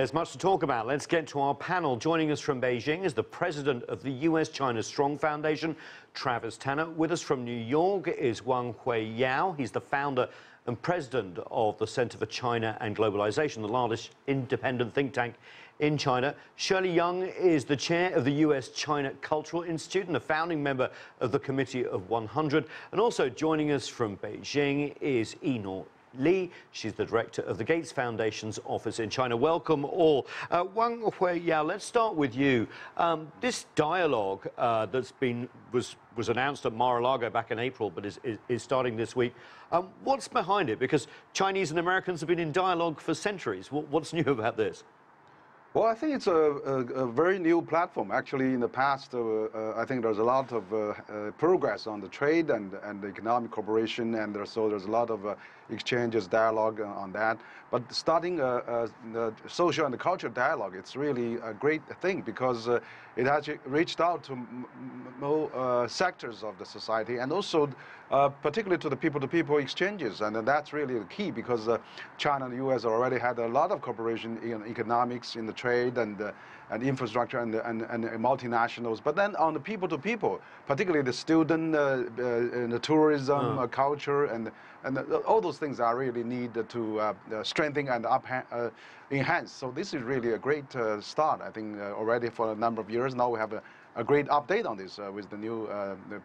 There's much to talk about. Let's get to our panel. Joining us from Beijing is the president of the U.S China Strong Foundation, Travis Tanner. With us from New York is Wang Huiyao. He's the founder and president of the Center for China and Globalization, the largest independent think tank in China. Shirley Young is the chair of the U.S China Cultural Institute and a founding member of the Committee of 100. And also joining us from Beijing is Yinuo Li. She's the director of the Gates Foundation's office in China. Welcome all. Wang Huiyao, let's start with you. This dialogue was announced at Mar-a-Lago back in April, but is starting this week. What's behind it? Because Chinese and Americans have been in dialogue for centuries. What's new about this? Well, I think it's a very new platform. Actually, in the past, I think there's a lot of progress on the trade and the economic cooperation, and there's a lot of exchanges, dialogue on that. But starting the social and the cultural dialogue, it's really a great thing because it has reached out to more sectors of the society, and also particularly to the people-to-people exchanges. And that's really the key because China and the U.S. already had a lot of cooperation in economics, in the trade and infrastructure and multinationals. But then on the people-to-people, particularly the student, the tourism, culture, and all those things are really needed to strengthen and enhance. So this is really a great start, I think, already for a number of years. Now we have a great update on this with the new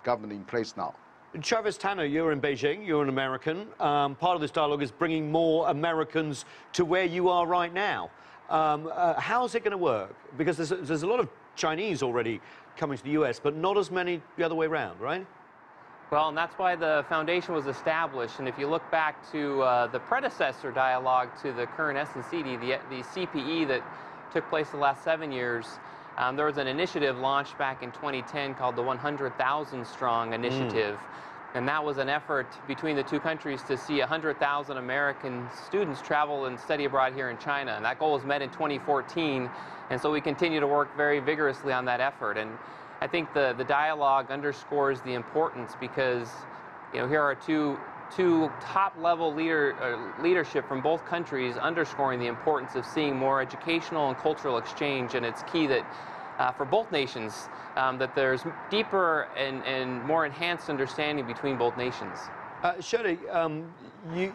government in place now. Travis Tanner, you're in Beijing, you're an American. Part of this dialogue is bringing more Americans to where you are right now. How's it going to work? Because there's a lot of Chinese already coming to the US, but not as many the other way around, right? Well, and that's why the foundation was established. And if you look back to the predecessor dialogue to the current SNCD, the CPE that took place the last 7 years, there was an initiative launched back in 2010 called the 100,000 Strong Initiative. And that was an effort between the two countries to see 100,000 American students travel and study abroad here in China. And that goal was met in 2014. And so we continue to work very vigorously on that effort. And I think the dialogue underscores the importance because, you know, here are two top-level leadership from both countries underscoring the importance of seeing more educational and cultural exchange. And it's key that for both nations, that there's deeper and more enhanced understanding between both nations. Shirley,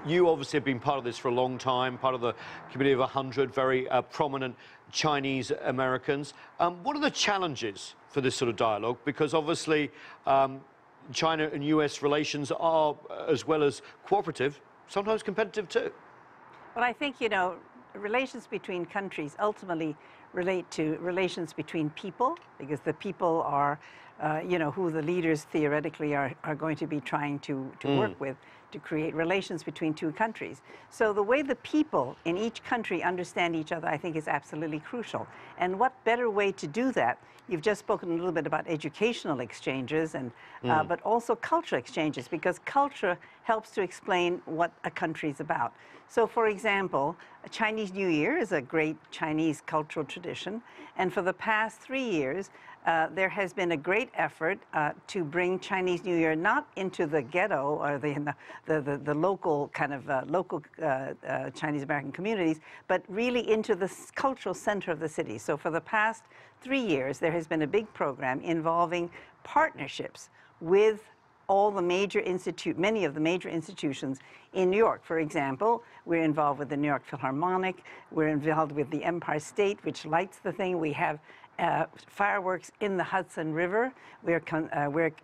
you obviously have been part of this for a long time, part of the Committee of 100, very prominent Chinese Americans. What are the challenges for this sort of dialogue? Because obviously China and US relations are, as well as cooperative, sometimes competitive too. Well, I think, you know, relations between countries ultimately relate to relations between people, because the people are, you know, who the leaders theoretically are going to be trying to work with to create relations between two countries. So the way the people in each country understand each other, I think, is absolutely crucial. And what better way to do that? You've just spoken a little bit about educational exchanges, and but also cultural exchanges, because culture helps to explain what a country's about. So, for example, Chinese New Year is a great Chinese cultural tradition, and for the past 3 years, there has been a great effort to bring Chinese New Year not into the ghetto or the local kind of Chinese American communities, but really into the cultural center of the city. So for the past 3 years, there has been a big program involving partnerships with all the many of the major institutions in New York. For example, we're involved with the New York Philharmonic, we're involved with the Empire State, which lights the thing. We have fireworks in the Hudson River. We're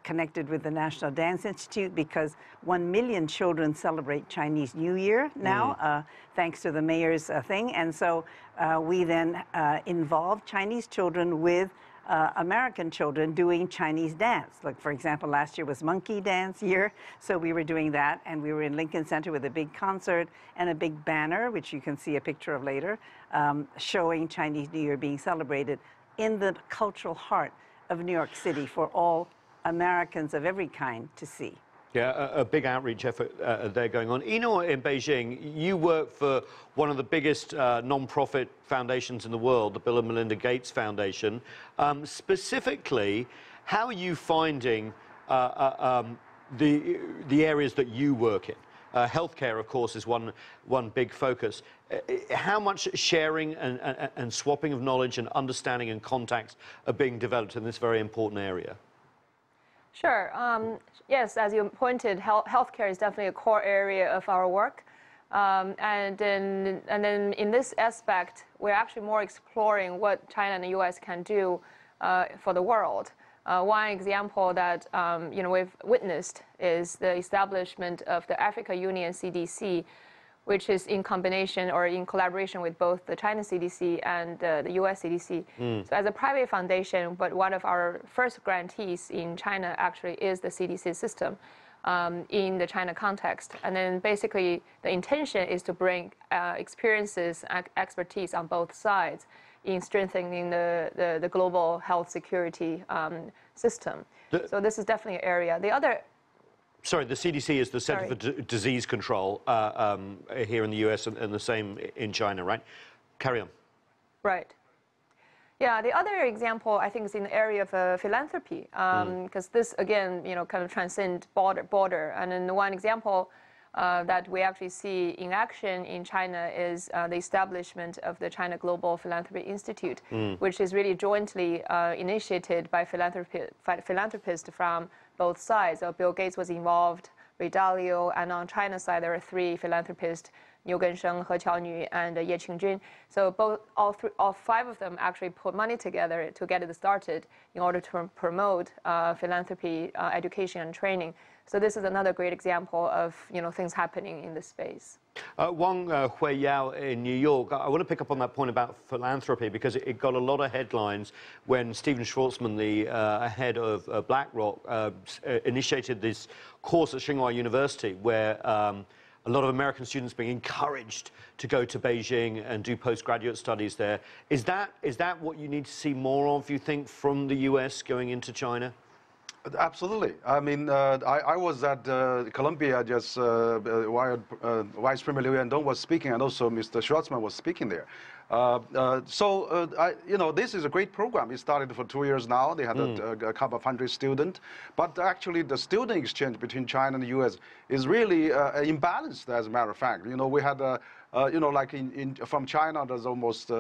connected with the National Dance Institute because 1 million children celebrate Chinese New Year now, thanks to the mayor's thing. And so we then involve Chinese children with American children doing Chinese dance. Like, for example, last year was monkey dance year, so we were doing that, and we were in Lincoln Center with a big concert and a big banner, which you can see a picture of later, showing Chinese New Year being celebrated in the cultural heart of New York City for all Americans of every kind to see. Yeah, a big outreach effort there going on. Yinuo, in Beijing, you work for one of the biggest non-profit foundations in the world, the Bill and Melinda Gates Foundation. Specifically, how are you finding the areas that you work in? Healthcare, of course, is one big focus. How much sharing and swapping of knowledge and understanding and contacts are being developed in this very important area? Sure. Yes, as you pointed, healthcare is definitely a core area of our work. And then in this aspect, we're actually more exploring what China and the U.S. can do for the world. One example that we've witnessed is the establishment of the Africa Union CDC, which is in combination or in collaboration with both the China CDC and the U.S. CDC. So as a private foundation, but one of our first grantees in China actually is the CDC system in the China context. And then basically the intention is to bring experiences, expertise on both sides in strengthening the global health security system. So this is definitely an area. The other Sorry, the CDC is the Center for Disease Control here in the U.S. and the same in China, right? Carry on. Right. Yeah, the other example, I think, is in the area of philanthropy, because this, again, kind of transcends border. And then one example that we actually see in action in China is the establishment of the China Global Philanthropy Institute, which is really jointly initiated by philanthropists from both sides. So Bill Gates was involved, Ray Dalio, and on China side there are 3 philanthropists, Niu Gensheng, He Qiaonu, and Ye Qingjun. So all 5 of them actually put money together to get it started in order to promote philanthropy, education, and training. So this is another great example of things happening in this space. Wang Huiyao in New York, I want to pick up on that point about philanthropy because it got a lot of headlines when Stephen Schwarzman, the head of BlackRock, initiated this course at Tsinghua University where a lot of American students being encouraged to go to Beijing and do postgraduate studies there. Is that what you need to see more of, you think, from the U.S. going into China? Absolutely. I mean, I was at Columbia just while Vice Premier Liu Yandong was speaking, and also Mr. Schwarzman was speaking there. This is a great program. It started for 2 years now. They had a couple of hundred students. But actually, the student exchange between China and the U.S. is really imbalanced, as a matter of fact. We had like from China, there's almost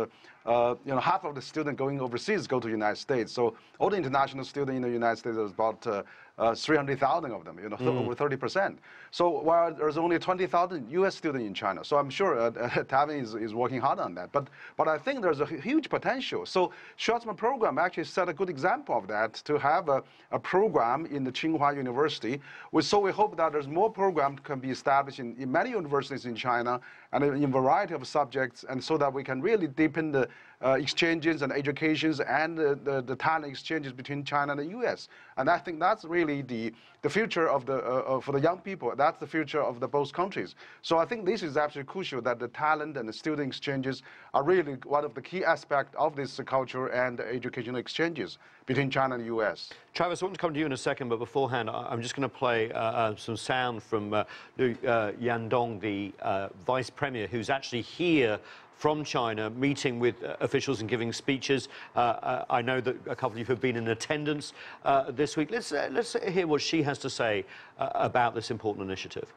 half of the students going overseas go to the United States. So all the international students in the United States, there's about 300,000 of them, over 30%. So while there's only 20,000 U.S. students in China. So I'm sure Tavin is working hard on that. But I think there's a huge potential. So Schwarzman program actually set a good example of that, to have a program in the Tsinghua University. So we hope that there's more programs can be established in many universities in China and in a variety of subjects, and so that we can really deepen the exchanges and educations and the talent exchanges between China and the U.S. And I think that's really the future of for the young people. That's the future of both countries. So I think this is absolutely crucial, that the talent and the student exchanges are really one of the key aspects of this culture and educational exchanges between China and the U.S. Travis, I want to come to you in a second, but beforehand, I'm just going to play some sound from Liu Yandong, the Vice Premier, who's actually here from China, meeting with officials and giving speeches. I know that a couple of you have been in attendance this week. Let's hear what she has to say about this important initiative.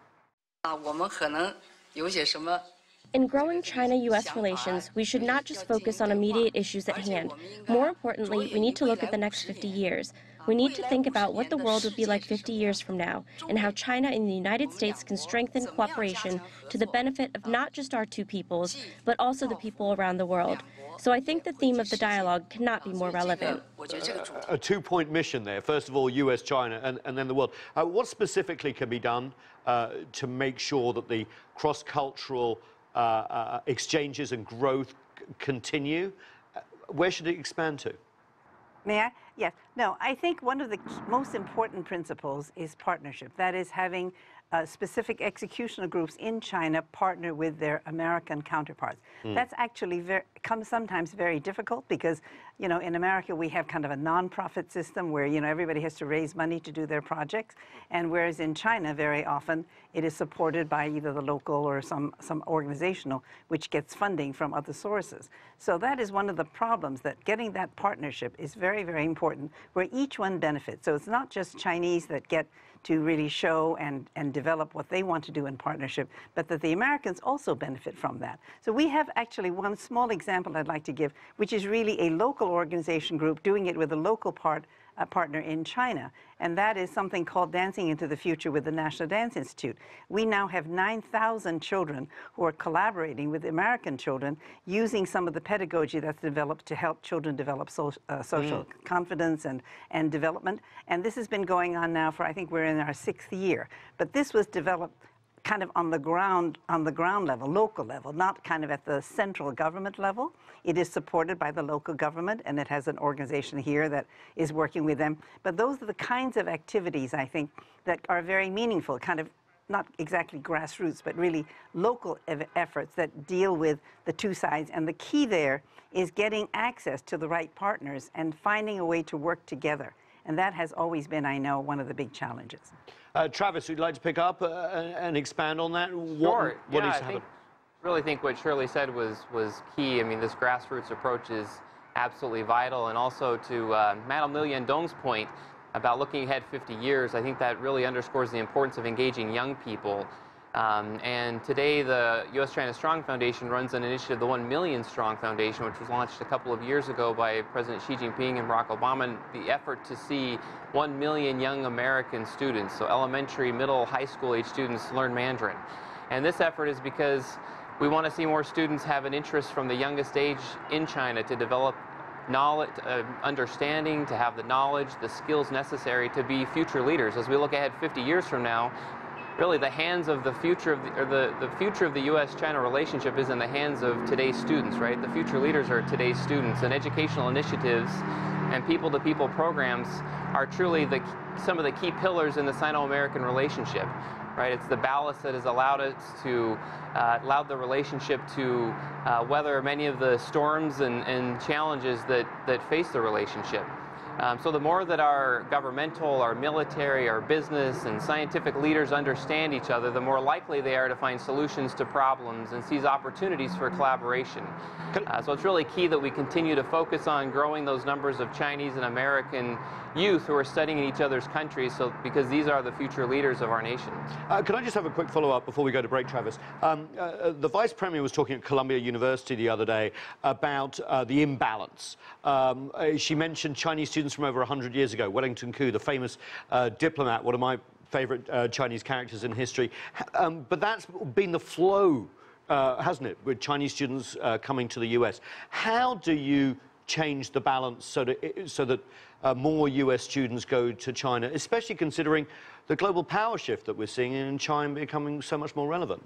In growing China-U.S. relations, we should not just focus on immediate issues at hand. More importantly, we need to look at the next 50 years. We need to think about what the world would be like 50 years from now, and how China and the United States can strengthen cooperation to the benefit of not just our 2 peoples, but also the people around the world. So I think the theme of the dialogue cannot be more relevant. A 2-point mission there. First of all, U.S. China, and then the world. What specifically can be done to make sure that the cross-cultural exchanges and growth continue? Where should it expand to? May I? Yes. No, I think one of the most important principles is partnership. That is, having specific executional groups in China partner with their American counterparts. That's actually sometimes very difficult because, in America we have kind of a non-profit system where, everybody has to raise money to do their projects. And whereas in China, very often, it is supported by either the local or some organizational, which gets funding from other sources. So that is one of the problems, that getting that partnership is very, very important, where each one benefits. So it's not just Chinese that get to really show and develop what they want to do in partnership, but that the Americans also benefit from that. So we have actually one small example I'd like to give, which is really a local organization group doing it with a local partner in China, and that is something called Dancing into the Future with the National Dance Institute. We now have 9,000 children who are collaborating with American children using some of the pedagogy that's developed to help children develop social confidence and development. And this has been going on now for, I think we're in our 6th year. But this was developed kind of on the ground level, local level, not kind of at the central government level. It is supported by the local government, and it has an organization here that is working with them. But those are the kinds of activities, I think, that are very meaningful, kind of not exactly grassroots, but really local efforts that deal with the two sides. And the key there is getting access to the right partners and finding a way to work together. And that has always been, I know, one of the big challenges. Travis, would you like to pick up and expand on that? Sure. What needs to happen? Really think what Shirley said was key. I mean, this grassroots approach is absolutely vital. And also to Madame Liu Yandong's point about looking ahead 50 years, I think that really underscores the importance of engaging young people. And today, the U.S. China Strong Foundation runs an initiative, the 1 Million Strong Foundation, which was launched a couple of years ago by President Xi Jinping and Barack Obama, and the effort to see 1 million young American students, so elementary, middle, high school age students, learn Mandarin. And this effort is because we want to see more students have an interest from the youngest age in China to develop knowledge, understanding, to have the knowledge, the skills necessary to be future leaders. As we look ahead 50 years from now, really the hands of the future of the future of the U.S.-China relationship is in the hands of today's students, right? The future leaders are today's students, and educational initiatives and people-to-people programs are truly some of the key pillars in the Sino-American relationship, right? It's the ballast that has allowed us to allowed the relationship to weather many of the storms and challenges that face the relationship. So the more that our governmental, our military, our business, and scientific leaders understand each other, the more likely they are to find solutions to problems and seize opportunities for collaboration. So it's really key that we continue to focus on growing those numbers of Chinese and American youth who are studying in each other's countries, because these are the future leaders of our nations. Can I just have a quick follow-up before we go to break, Travis? The Vice Premier was talking at Columbia University the other day about the imbalance. She mentioned Chinese students from over 100 years ago, Wellington Koo, the famous diplomat, one of my favorite Chinese characters in history. But that's been the flow, hasn't it, with Chinese students coming to the US. How do you change the balance so that more US students go to China, especially considering the global power shift that we're seeing and China becoming so much more relevant?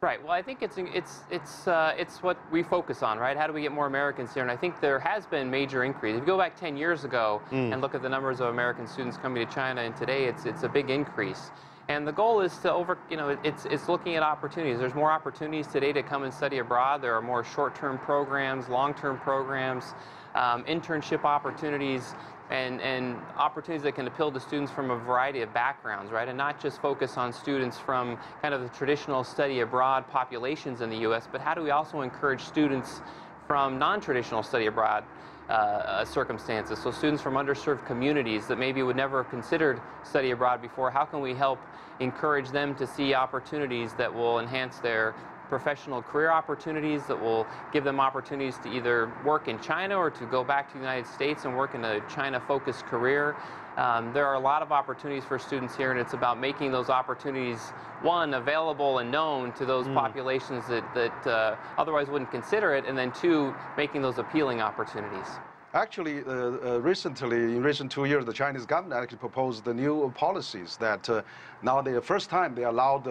Right. Well, I think it's what we focus on, right? How do we get more Americans here? And I think there has been major increase. If you go back 10 years ago and look at the numbers of American students coming to China, and today it's a big increase. And the goal is to it's looking at opportunities. There's more opportunities today to come and study abroad. There are more short-term programs, long-term programs, internship opportunities, and opportunities that can appeal to students from a variety of backgrounds, right? And not just focus on students from kind of the traditional study abroad populations in the U.S., but how do we also encourage students from non-traditional study abroad circumstances? So students from underserved communities that maybe would never have considered study abroad before, how can we help encourage them to see opportunities that will enhance their professional career opportunities, that will give them opportunities to either work in China or to go back to the United States and work in a China-focused career. There are a lot of opportunities for students here, and it's about making those opportunities, one, available and known to those populations that otherwise wouldn't consider it, and then two, making those appealing opportunities. Actually, recently, in recent 2 years, the Chinese government actually proposed the new policies that now the first time they allowed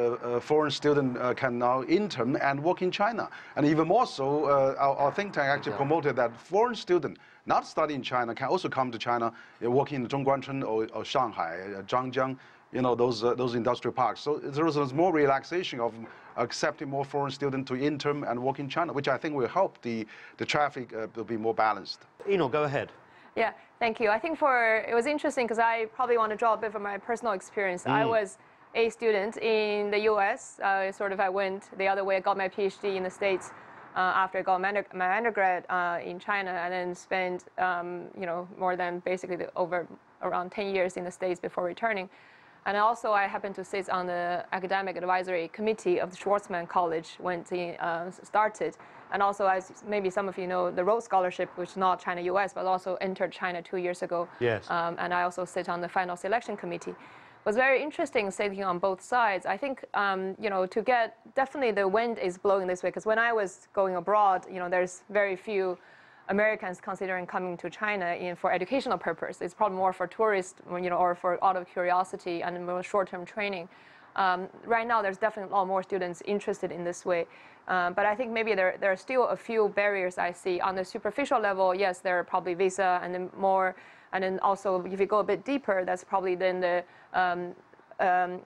foreign student can now intern and work in China. And even more so, our think tank actually promoted that foreign student not study in China can also come to China, work in Zhongguancun or Shanghai, Zhangjiang, you know, those industrial parks. So there is more relaxation of accepting more foreign students to intern and work in China, which I think will help the traffic to be more balanced. Yinuo, go ahead. Yeah, thank you. I think it was interesting because I probably want to draw a bit from my personal experience. I was a student in the U.S. I went the other way. I got my PhD in the States after I got my undergrad in China, and then spent more than basically over around 10 years in the States before returning. And also, I happen to sit on the academic advisory committee of the Schwarzman College when it started. And also, as maybe some of you know, the Rhodes Scholarship, which is not China-U.S., but also entered China 2 years ago. Yes. And I also sit on the final selection committee. It was very interesting sitting on both sides. I think, you know, to get, definitely the wind is blowing this way, because when I was going abroad, you know, there's very few Americans considering coming to China for educational purpose. It's probably more for tourists, you know, or for out of curiosity and more short-term training. Right now, there's definitely a lot more students interested in this way. But I think maybe there are still a few barriers I see. On the superficial level, yes, there are probably visa and then more. And then also, if you go a bit deeper, that's probably then the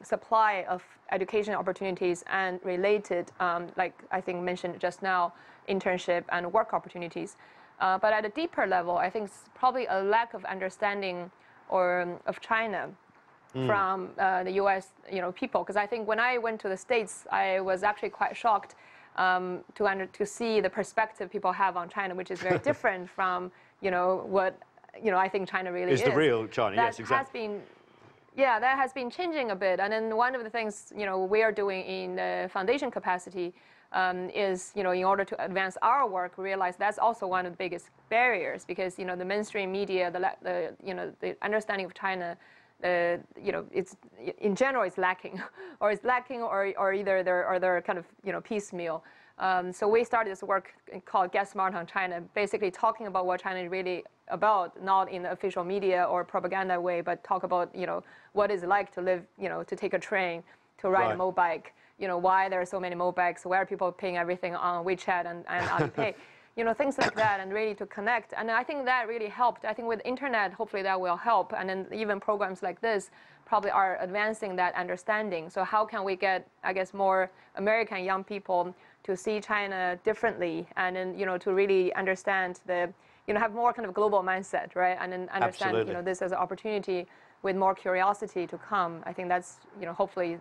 supply of education opportunities and related, like I think mentioned just now, internship and work opportunities. But at a deeper level, I think it's probably a lack of understanding of China from the U.S. People. Because I think when I went to the States, I was actually quite shocked to see the perspective people have on China, which is very different from what I think China really is. The real China, yes, exactly. That has been changing a bit. And then one of the things we are doing in the foundation capacity is, in order to advance our work, we realize that's also one of the biggest barriers, because the mainstream media, the understanding of China, it's in general it's lacking, or either they're kind of piecemeal. So we started this work called Get Smart on China, basically talking about what China is really about, not in the official media or propaganda way, but talk about what it's like to live, to take a train, to ride a mobike, why there are so many mobikes, why are people paying everything on WeChat and Alipay, things like that, and really to connect. And I think that really helped. I think with internet, hopefully that will help. And then even programs like this probably are advancing that understanding. So how can we get, I guess, more American young people to see China differently, and then to really understand have more kind of global mindset, right? And then understand this as an opportunity with more curiosity to come. I think that's hopefully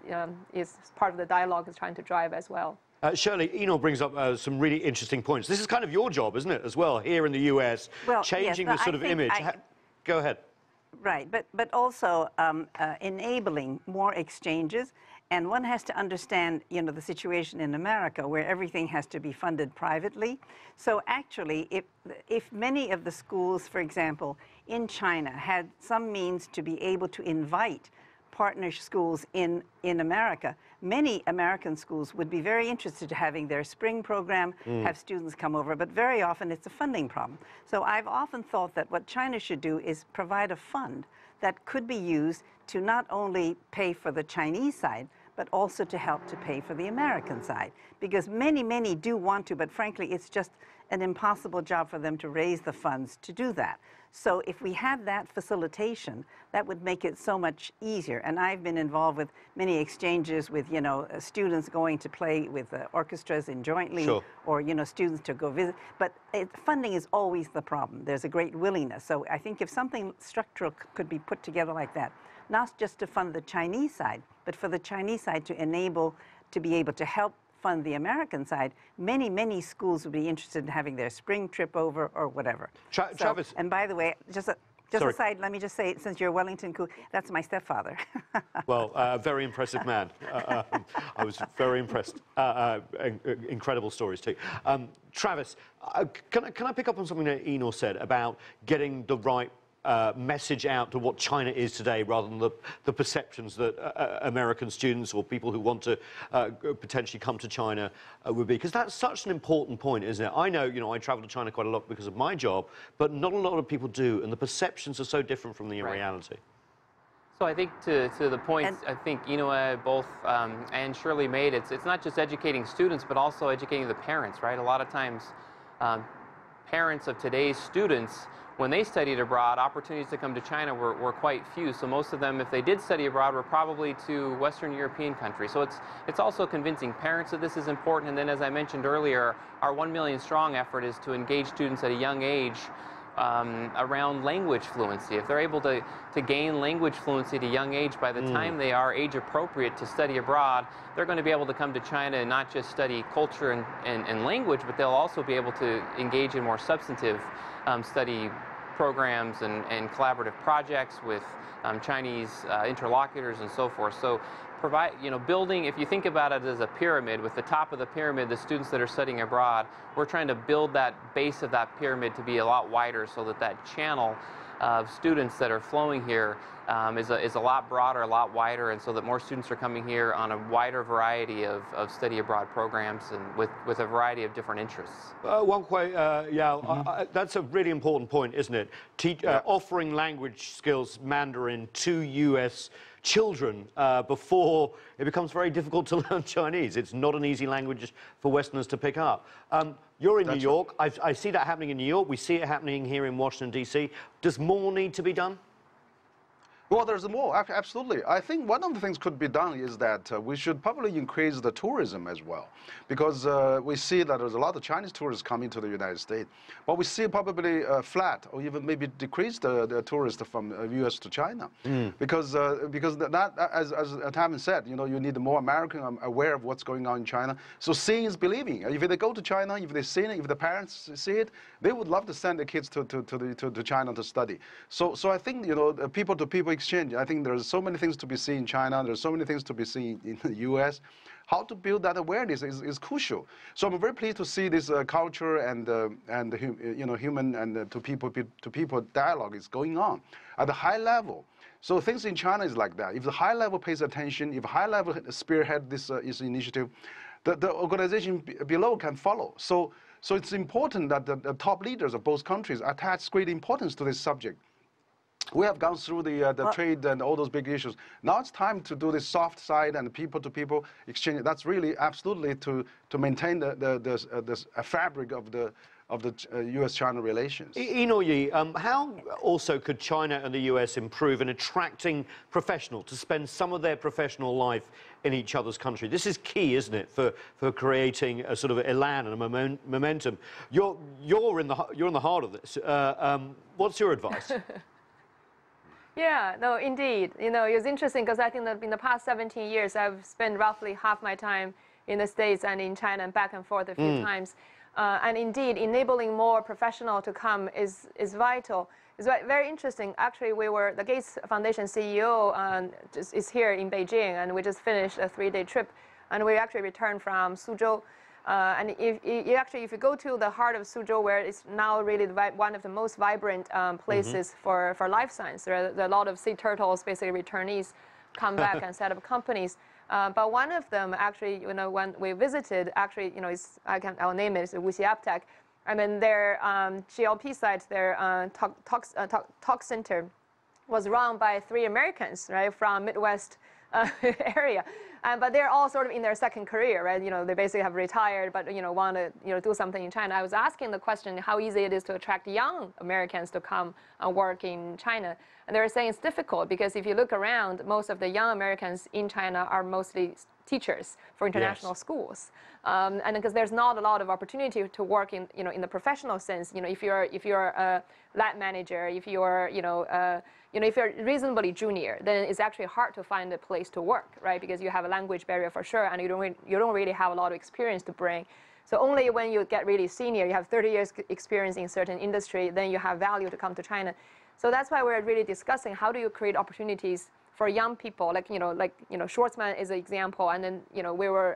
is part of the dialogue is trying to drive as well. Shirley, Yinuo brings up some really interesting points. This is kind of your job, isn't it, as well, here in the U.S., changing the sort of image. Go ahead. Right, but also enabling more exchanges. And one has to understand, the situation in America where everything has to be funded privately. So actually, if many of the schools, for example, in China had some means to be able to invite partner schools in America, many American schools would be very interested in having their spring program, have students come over, but very often it's a funding problem. So I've often thought that what China should do is provide a fund that could be used to not only pay for the Chinese side, but also to help to pay for the American side. Because many do want to, but frankly, it's just an impossible job for them to raise the funds to do that. So if we have that facilitation, that would make it so much easier. And I've been involved with many exchanges with, students going to play with orchestras in jointly, or, students to go visit. But funding is always the problem. There's a great willingness. So I think if something structural could be put together like that, not just to fund the Chinese side, but for the Chinese side to be able to help fund the American side, many schools would be interested in having their spring trip over or whatever. Travis. And by the way, just a side, let me just say, since you're Wellington, that's my stepfather. Well, very impressive man. I was very impressed. Incredible stories too. Travis, can I pick up on something that Yinuo said about getting the right message out to what China is today, rather than the perceptions that American students or people who want to potentially come to China would be? Because that's such an important point, isn't it? I know, I travel to China quite a lot because of my job, but not a lot of people do, and the perceptions are so different from the reality. So I think to the point, I think both and Shirley made, it's not just educating students, but also educating the parents, right? A lot of times, parents of today's students, when they studied abroad, opportunities to come to China were quite few. So most of them, if they did study abroad, were probably to Western European countries. So it's also convincing parents that this is important. And then, as I mentioned earlier, our 1 Million Strong effort is to engage students at a young age around language fluency. If they're able to gain language fluency at a young age, by the time they are age appropriate to study abroad, they're going to be able to come to China and not just study culture and language, but they'll also be able to engage in more substantive study programs and collaborative projects with Chinese interlocutors and so forth. So building, if you think about it as a pyramid, with the top of the pyramid, the students that are studying abroad, we're trying to build that base of that pyramid to be a lot wider so that that channel of students that are flowing here is a lot broader, a lot wider, and so that more students are coming here on a wider variety of study abroad programs and with a variety of different interests. Wang Huiyao, that's a really important point, isn't it? Offering language skills Mandarin to U.S. children before it becomes very difficult to learn Chinese. It's not an easy language for Westerners to pick up. You're in New York. I see that happening in New York. We see it happening here in Washington, D.C. Does more need to be done? Well, there's more, absolutely. I think one of the things could be done is that we should probably increase the tourism as well, because we see that there's a lot of Chinese tourists coming to the United States, but we see probably flat or even maybe decrease the tourists from U.S. to China, because that, as Tammy said, you know, you need more American aware of what's going on in China. So seeing is believing. If they go to China, if they see it, if the parents see it, they would love to send their kids to China to study. So I think, you know, people-to-people exchange. I think there's so many things to be seen in China. There's so many things to be seen in the U.S. How to build that awareness is crucial. So I'm very pleased to see this culture and you know, human and to people dialogue is going on at a high level. So things in China is like that. If the high level pays attention, if high level spearhead this initiative, the organization below can follow. So it's important that the top leaders of both countries attach great importance to this subject. We have gone through the trade and all those big issues. Now it's time to do the soft side and people-to-people exchange. That's really absolutely to maintain the fabric of the U.S.-China relations. Yinuo Li, how also could China and the U.S. improve in attracting professionals to spend some of their professional life in each other's country? This is key, isn't it, for creating a sort of elan and a momentum. You're in the heart of this. What's your advice? Yeah, no, indeed. You know, it's interesting because I think that in the past 17 years, I've spent roughly half my time in the States and in China and back and forth a few times. And indeed, enabling more professionals to come is vital. It's very interesting. Actually, the Gates Foundation CEO is here in Beijing, and we just finished a 3-day trip. And we actually returned from Suzhou. And if you go to the heart of Suzhou, where it's now really one of the most vibrant places for life science, there are a lot of sea turtles, basically returnees, come back and set up companies. But one of them, actually, you know, when we visited, actually, you know, I'll name it, it's Wuxi. I mean, their GLP site, their talk center, was run by 3 Americans, right, from Midwest area. But they're all sort of in their second career, right? You know, they basically have retired, but, you know, want to, you know, do something in China. I was asking the question how easy it is to attract young Americans to come and work in China. And they were saying it's difficult because if you look around, most of the young Americans in China are mostly teachers for international schools. And because there's not a lot of opportunity to work in, you know, in the professional sense. You know, if you're a lab manager, if you're, if you're reasonably junior, then it's actually hard to find a place to work, right? Because you have a language barrier for sure, and you don't really have a lot of experience to bring. So only when you get really senior, you have 30 years experience in certain industry, then you have value to come to China. So that's why we're really discussing how do you create opportunities for young people, like Schwartzman is an example, and then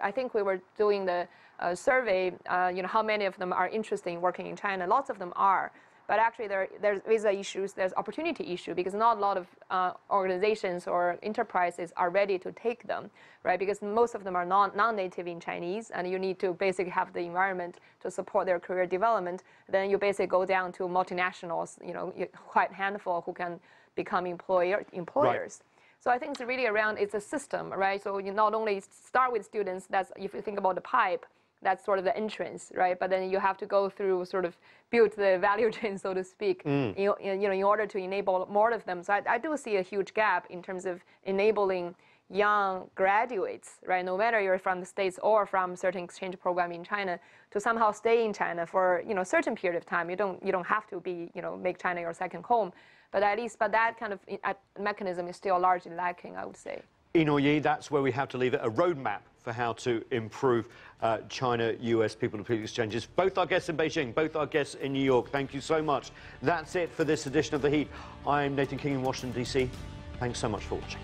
I think we were doing the survey, how many of them are interested in working in China. Lots of them are, but actually there's visa issues, there's opportunity issue because not a lot of organizations or enterprises are ready to take them, right? Because most of them are non-native in Chinese, and you need to basically have the environment to support their career development. Then you basically go down to multinationals, quite a handful who can become employers. Right. So I think it's really around, it's a system, right? So you not only start with students, that's, if you think about the pipe, that's sort of the entrance, right? But then you have to go through, sort of build the value chain, so to speak, in order to enable more of them. So I do see a huge gap in terms of enabling young graduates, right? No matter you're from the States or from a certain exchange program in China, to somehow stay in China for, a certain period of time. You don't have to be, make China your second home. But at least, that kind of mechanism is still largely lacking, I would say. Yinuo Li, that's where we have to leave it. A roadmap for how to improve China-US people-to-people exchanges. Both our guests in Beijing, both our guests in New York, thank you so much. That's it for this edition of The Heat. I'm Nathan King in Washington, D.C. Thanks so much for watching.